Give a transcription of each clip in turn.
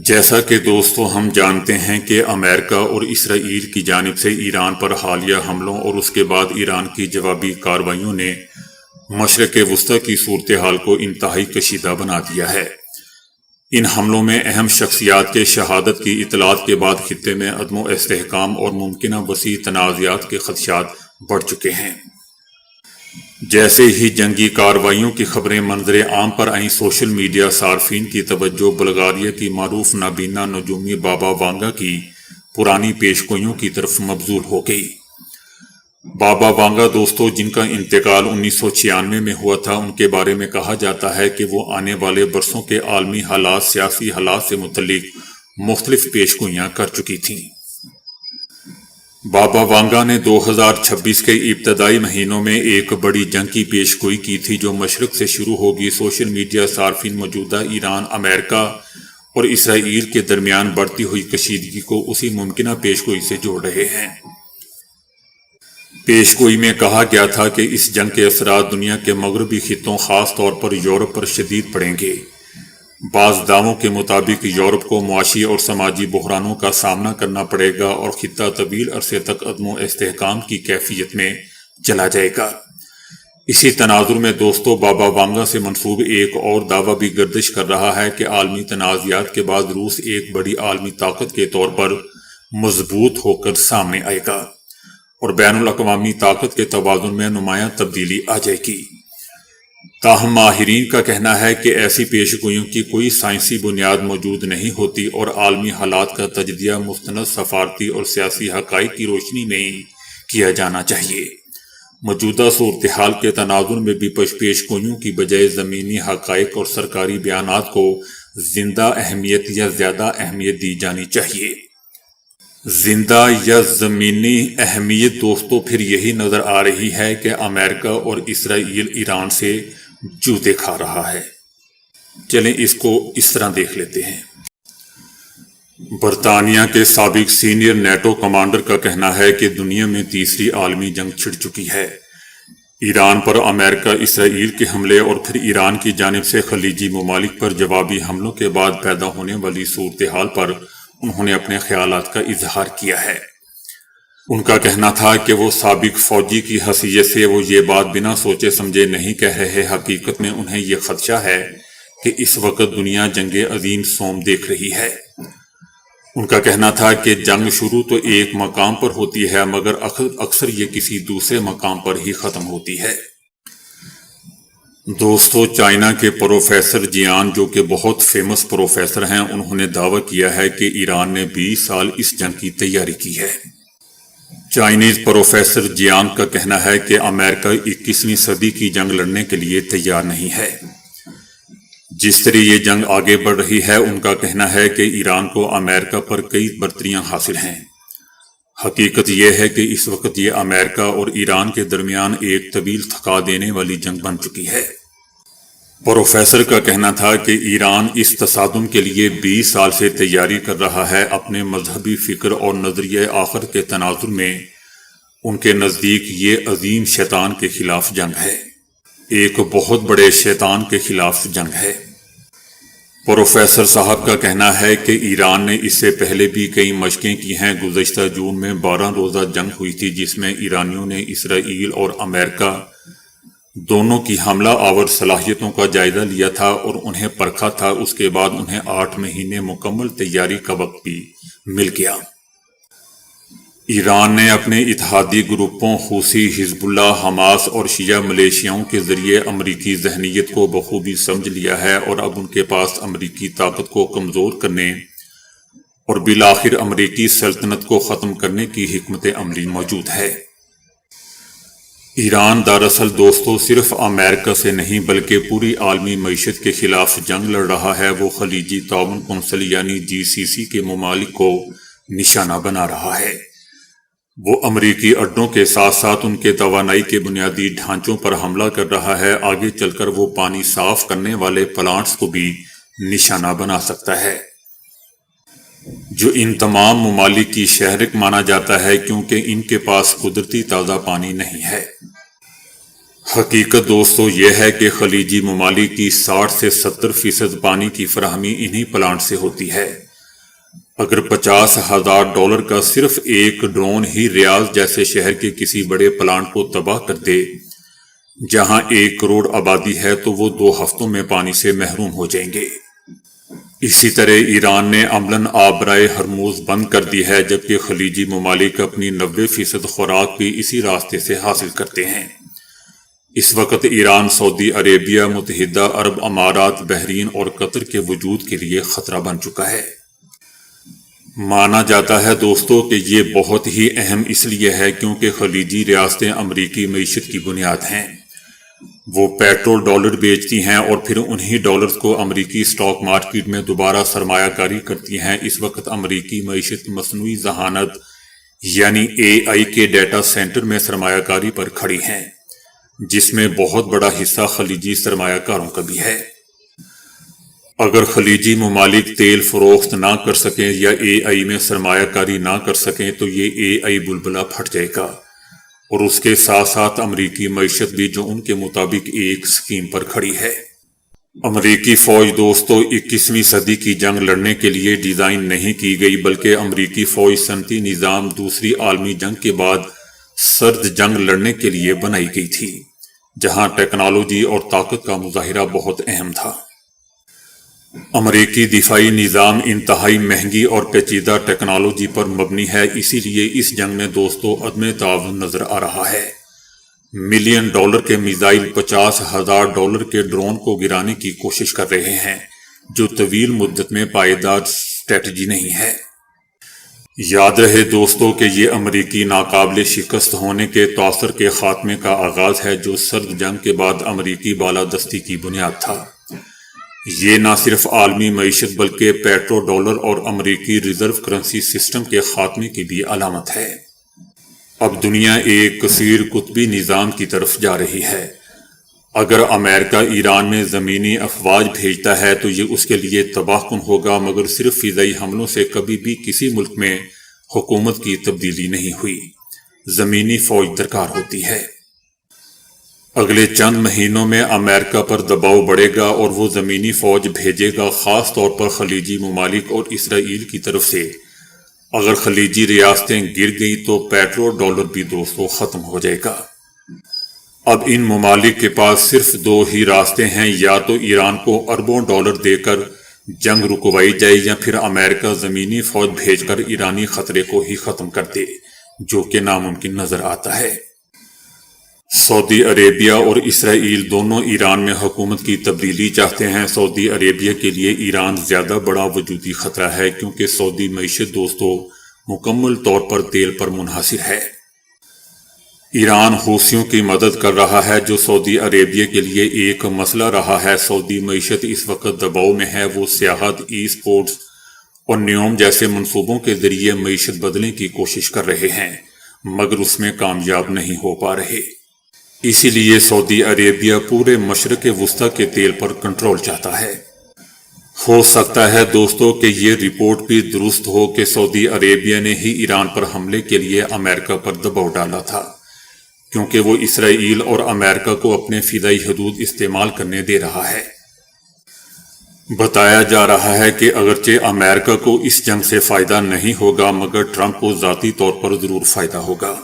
جیسا کہ دوستو ہم جانتے ہیں کہ امریکہ اور اسرائیل کی جانب سے ایران پر حالیہ حملوں اور اس کے بعد ایران کی جوابی کارروائیوں نے مشرق وسطی کی صورتحال کو انتہائی کشیدہ بنا دیا ہے۔ ان حملوں میں اہم شخصیات کے شہادت کی اطلاعات کے بعد خطے میں عدم و استحکام اور ممکنہ وسیع تنازعات کے خدشات بڑھ چکے ہیں۔ جیسے ہی جنگی کارروائیوں کی خبریں منظر عام پر آئیں، سوشل میڈیا صارفین کی توجہ بلغاریہ کی معروف نابینا نجومی بابا وانگا کی پرانی پیشگوئیوں کی طرف مبذول ہو گئی۔ بابا وانگا دوستو، جن کا انتقال 1996 میں ہوا تھا، ان کے بارے میں کہا جاتا ہے کہ وہ آنے والے برسوں کے عالمی حالات، سیاسی حالات سے متعلق مختلف پیشگوئیاں کر چکی تھیں۔ بابا وانگا نے 2026 کے ابتدائی مہینوں میں ایک بڑی جنگ کی پیشگوئی کی تھی جو مشرق سے شروع ہوگی۔ سوشل میڈیا صارفین موجودہ ایران، امریکہ اور اسرائیل کے درمیان بڑھتی ہوئی کشیدگی کو اسی ممکنہ پیشگوئی سے جوڑ رہے ہیں۔ پیشگوئی میں کہا گیا تھا کہ اس جنگ کے اثرات دنیا کے مغربی خطوں، خاص طور پر یورپ پر شدید پڑیں گے۔ بعض دعووں کے مطابق یورپ کو معاشی اور سماجی بحرانوں کا سامنا کرنا پڑے گا اور خطہ طویل عرصے تک عدم و استحکام کی کیفیت میں چلا جائے گا۔ اسی تناظر میں دوستو، بابا وانگا سے منسوب ایک اور دعویٰ بھی گردش کر رہا ہے کہ عالمی تنازعات کے بعد روس ایک بڑی عالمی طاقت کے طور پر مضبوط ہو کر سامنے آئے گا اور بین الاقوامی طاقت کے توازن میں نمایاں تبدیلی آ جائے گی۔ تاہم ماہرین کا کہنا ہے کہ ایسی پیشگوئیوں کی کوئی سائنسی بنیاد موجود نہیں ہوتی اور عالمی حالات کا تجزیہ مستند سفارتی اور سیاسی حقائق کی روشنی میں ہی کیا جانا چاہیے۔ موجودہ صورتحال کے تناظر میں بھی پیشگوئیوں کی بجائے زمینی حقائق اور سرکاری بیانات کو زندہ اہمیت یا زیادہ اہمیت دی جانی چاہیے۔ زندہ یا زمینی اہمیت دوستو پھر یہی نظر آ رہی ہے کہ امریکہ اور اسرائیل ایران سے جوتے کھا رہا ہے۔ چلیں اس کو اس طرح دیکھ لیتے ہیں۔ برطانیہ کے سابق سینئر نیٹو کمانڈر کا کہنا ہے کہ دنیا میں تیسری عالمی جنگ چھڑ چکی ہے۔ ایران پر امریکہ اسرائیل کے حملے اور پھر ایران کی جانب سے خلیجی ممالک پر جوابی حملوں کے بعد پیدا ہونے والی صورتحال پر انہوں نے اپنے خیالات کا اظہار کیا ہے۔ ان کا کہنا تھا کہ وہ سابق فوجی کی حیثیت سے وہ یہ بات بنا سوچے سمجھے نہیں کہہ رہے۔ حقیقت میں انہیں یہ خدشہ ہے کہ اس وقت دنیا جنگ عظیم سوم دیکھ رہی ہے۔ ان کا کہنا تھا کہ جنگ شروع تو ایک مقام پر ہوتی ہے مگر اکثر یہ کسی دوسرے مقام پر ہی ختم ہوتی ہے۔ دوستو، چائنا کے پروفیسر جیان، جو کہ بہت فیمس پروفیسر ہیں، انہوں نے دعویٰ کیا ہے کہ ایران نے 20 سال اس جنگ کی تیاری کی ہے۔ چائنیز پروفیسر جیان کا کہنا ہے کہ امریکہ 21ویں صدی کی جنگ لڑنے کے لیے تیار نہیں ہے۔ جس طرح یہ جنگ آگے بڑھ رہی ہے، ان کا کہنا ہے کہ ایران کو امریکہ پر کئی برتریاں حاصل ہیں۔ حقیقت یہ ہے کہ اس وقت یہ امریکہ اور ایران کے درمیان ایک طویل تھکا دینے والی جنگ بن چکی ہے۔ پروفیسر کا کہنا تھا کہ ایران اس تصادم کے لیے 20 سال سے تیاری کر رہا ہے۔ اپنے مذہبی فکر اور نظریہ آخر کے تناظر میں ان کے نزدیک یہ عظیم شیطان کے خلاف جنگ ہے، ایک بہت بڑے شیطان کے خلاف جنگ ہے۔ پروفیسر صاحب کا کہنا ہے کہ ایران نے اس سے پہلے بھی کئی مشقیں کی ہیں۔ گزشتہ جون میں 12 روزہ جنگ ہوئی تھی جس میں ایرانیوں نے اسرائیل اور امریکہ دونوں کی حملہ آور صلاحیتوں کا جائزہ لیا تھا اور انہیں پرکھا تھا۔ اس کے بعد انہیں 8 مہینے مکمل تیاری کا وقت بھی مل گیا۔ ایران نے اپنے اتحادی گروپوں حوثی، حزب اللہ، حماس اور شیعہ ملیشیاؤں کے ذریعے امریکی ذہنیت کو بخوبی سمجھ لیا ہے اور اب ان کے پاس امریکی طاقت کو کمزور کرنے اور بالآخر امریکی سلطنت کو ختم کرنے کی حکمت عملی موجود ہے۔ ایران دراصل دوستو صرف امریکہ سے نہیں بلکہ پوری عالمی معیشت کے خلاف جنگ لڑ رہا ہے۔ وہ خلیجی تعاون کونسل یعنی GCC کے ممالک کو نشانہ بنا رہا ہے۔ وہ امریکی اڈوں کے ساتھ ساتھ ان کے توانائی کے بنیادی ڈھانچوں پر حملہ کر رہا ہے۔ آگے چل کر وہ پانی صاف کرنے والے پلانٹس کو بھی نشانہ بنا سکتا ہے، جو ان تمام ممالک کی شہرک مانا جاتا ہے کیونکہ ان کے پاس قدرتی تازہ پانی نہیں ہے۔ حقیقت دوستو یہ ہے کہ خلیجی ممالک کی 60 سے 70% پانی کی فراہمی انہی پلانٹ سے ہوتی ہے۔ اگر $50,000 کا صرف ایک ڈرون ہی ریاض جیسے شہر کے کسی بڑے پلانٹ کو تباہ کر دے جہاں 1 کروڑ آبادی ہے تو وہ 2 ہفتوں میں پانی سے محروم ہو جائیں گے۔ اسی طرح ایران نے عملاً آبرائے ہرموز بند کر دی ہے، جبکہ خلیجی ممالک اپنی 90% خوراک بھی اسی راستے سے حاصل کرتے ہیں۔ اس وقت ایران سعودی عربیہ، متحدہ عرب امارات، بحرین اور قطر کے وجود کے لیے خطرہ بن چکا ہے۔ مانا جاتا ہے دوستو کہ یہ بہت ہی اہم اس لیے ہے کیونکہ خلیجی ریاستیں امریکی معیشت کی بنیاد ہیں۔ وہ پیٹرول ڈالر بیچتی ہیں اور پھر انہی ڈالرز کو امریکی سٹاک مارکیٹ میں دوبارہ سرمایہ کاری کرتی ہیں۔ اس وقت امریکی معیشت مصنوعی ذہانت یعنی AI کے ڈیٹا سینٹر میں سرمایہ کاری پر کھڑی ہیں، جس میں بہت بڑا حصہ خلیجی سرمایہ کاروں کا بھی ہے۔ اگر خلیجی ممالک تیل فروخت نہ کر سکیں یا AI میں سرمایہ کاری نہ کر سکیں تو یہ AI بلبلہ پھٹ جائے گا، اور اس کے ساتھ ساتھ امریکی معیشت بھی، جو ان کے مطابق ایک سکیم پر کھڑی ہے۔ امریکی فوج دوستو 21ویں صدی کی جنگ لڑنے کے لیے ڈیزائن نہیں کی گئی، بلکہ امریکی فوج صنعتی نظام دوسری عالمی جنگ کے بعد سرد جنگ لڑنے کے لیے بنائی گئی تھی، جہاں ٹیکنالوجی اور طاقت کا مظاہرہ بہت اہم تھا۔ امریکی دفاعی نظام انتہائی مہنگی اور پیچیدہ ٹیکنالوجی پر مبنی ہے، اسی لیے اس جنگ میں دوستو عدم تعاون نظر آ رہا ہے۔ $1 ملین کے میزائل $50,000 کے ڈرون کو گرانے کی کوشش کر رہے ہیں، جو طویل مدت میں پائیدار اسٹریٹجی نہیں ہے۔ یاد رہے دوستو کہ یہ امریکی ناقابل شکست ہونے کے تاثر کے خاتمے کا آغاز ہے، جو سرد جنگ کے بعد امریکی بالادستی کی بنیاد تھا۔ یہ نہ صرف عالمی معیشت بلکہ پیٹرو ڈالر اور امریکی ریزرو کرنسی سسٹم کے خاتمے کی بھی علامت ہے۔ اب دنیا ایک کثیر قطبی نظام کی طرف جا رہی ہے۔ اگر امریکہ ایران میں زمینی افواج بھیجتا ہے تو یہ اس کے لیے تباہ کن ہوگا، مگر صرف فضائی حملوں سے کبھی بھی کسی ملک میں حکومت کی تبدیلی نہیں ہوئی۔ زمینی فوج درکار ہوتی ہے۔ اگلے چند مہینوں میں امریکہ پر دباؤ بڑھے گا اور وہ زمینی فوج بھیجے گا، خاص طور پر خلیجی ممالک اور اسرائیل کی طرف سے۔ اگر خلیجی ریاستیں گر گئی تو پیٹرو ڈالر بھی دوستو ختم ہو جائے گا۔ اب ان ممالک کے پاس صرف 2 ہی راستے ہیں، یا تو ایران کو اربوں ڈالر دے کر جنگ رکوائی جائے یا پھر امریکہ زمینی فوج بھیج کر ایرانی خطرے کو ہی ختم کر دے، جو کہ ناممکن نظر آتا ہے۔ سعودی عربیہ اور اسرائیل دونوں ایران میں حکومت کی تبدیلی چاہتے ہیں۔ سعودی عربیہ کے لیے ایران زیادہ بڑا وجودی خطرہ ہے کیونکہ سعودی معیشت دوستو مکمل طور پر تیل پر منحصر ہے۔ ایران حوثیوں کی مدد کر رہا ہے، جو سعودی عربیہ کے لیے ایک مسئلہ رہا ہے۔ سعودی معیشت اس وقت دباؤ میں ہے۔ وہ سیاحت، ای سپورٹس اور نیوم جیسے منصوبوں کے ذریعے معیشت بدلنے کی کوشش کر رہے ہیں، مگر اس میں کامیاب نہیں ہو پا رہے۔ اسی لیے سعودی عربیہ پورے مشرق وسطیٰ کے تیل پر کنٹرول چاہتا ہے۔ ہو سکتا ہے دوستو کہ یہ رپورٹ بھی درست ہو کہ سعودی عربیہ نے ہی ایران پر حملے کے لیے امریکہ پر دباؤ ڈالا تھا، کیونکہ وہ اسرائیل اور امریکہ کو اپنے فضائی حدود استعمال کرنے دے رہا ہے۔ بتایا جا رہا ہے کہ اگرچہ امریکہ کو اس جنگ سے فائدہ نہیں ہوگا، مگر ٹرمپ کو ذاتی طور پر ضرور فائدہ ہوگا۔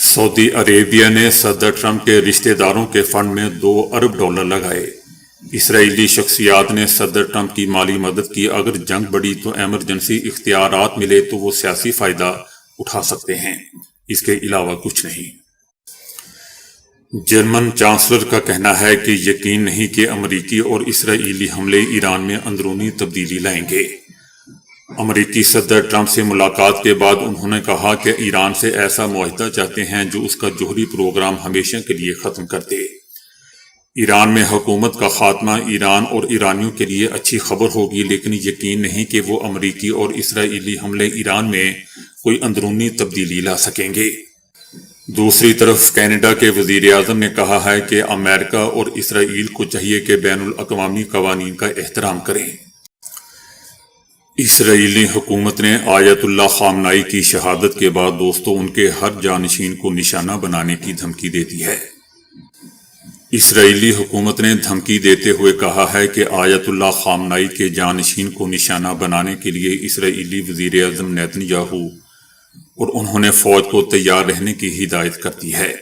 سعودی عربیہ نے صدر ٹرمپ کے رشتہ داروں کے فنڈ میں $2 ارب لگائے۔ اسرائیلی شخصیات نے صدر ٹرمپ کی مالی مدد کی۔ اگر جنگ بڑھی تو ایمرجنسی اختیارات ملے تو وہ سیاسی فائدہ اٹھا سکتے ہیں، اس کے علاوہ کچھ نہیں۔ جرمن چانسلر کا کہنا ہے کہ یقین نہیں کہ امریکی اور اسرائیلی حملے ایران میں اندرونی تبدیلی لائیں گے۔ امریکی صدر ٹرمپ سے ملاقات کے بعد انہوں نے کہا کہ ایران سے ایسا معاہدہ چاہتے ہیں جو اس کا جوہری پروگرام ہمیشہ کے لیے ختم کر دے۔ ایران میں حکومت کا خاتمہ ایران اور ایرانیوں کے لیے اچھی خبر ہوگی، لیکن یقین نہیں کہ وہ امریکی اور اسرائیلی حملے ایران میں کوئی اندرونی تبدیلی لا سکیں گے۔ دوسری طرف کینیڈا کے وزیر اعظم نے کہا ہے کہ امریکہ اور اسرائیل کو چاہیے کہ بین الاقوامی قوانین کا احترام کریں۔ اسرائیلی حکومت نے آیت اللہ خامنائی کی شہادت کے بعد دوستو ان کے ہر جانشین کو نشانہ بنانے کی دھمکی دے دی ہے۔ اسرائیلی حکومت نے دھمکی دیتے ہوئے کہا ہے کہ آیت اللہ خامنائی کے جانشین کو نشانہ بنانے کے لیے اسرائیلی وزیر اعظم نیتن یاہو اور انہوں نے فوج کو تیار رہنے کی ہدایت کر دی ہے۔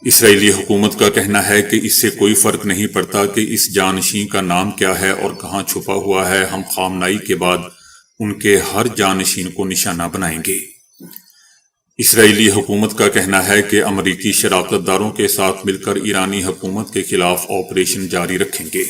اسرائیلی حکومت کا کہنا ہے کہ اس سے کوئی فرق نہیں پڑتا کہ اس جانشین کا نام کیا ہے اور کہاں چھپا ہوا ہے، ہم خامنائی کے بعد ان کے ہر جانشین کو نشانہ بنائیں گے۔ اسرائیلی حکومت کا کہنا ہے کہ امریکی شراکت داروں کے ساتھ مل کر ایرانی حکومت کے خلاف آپریشن جاری رکھیں گے۔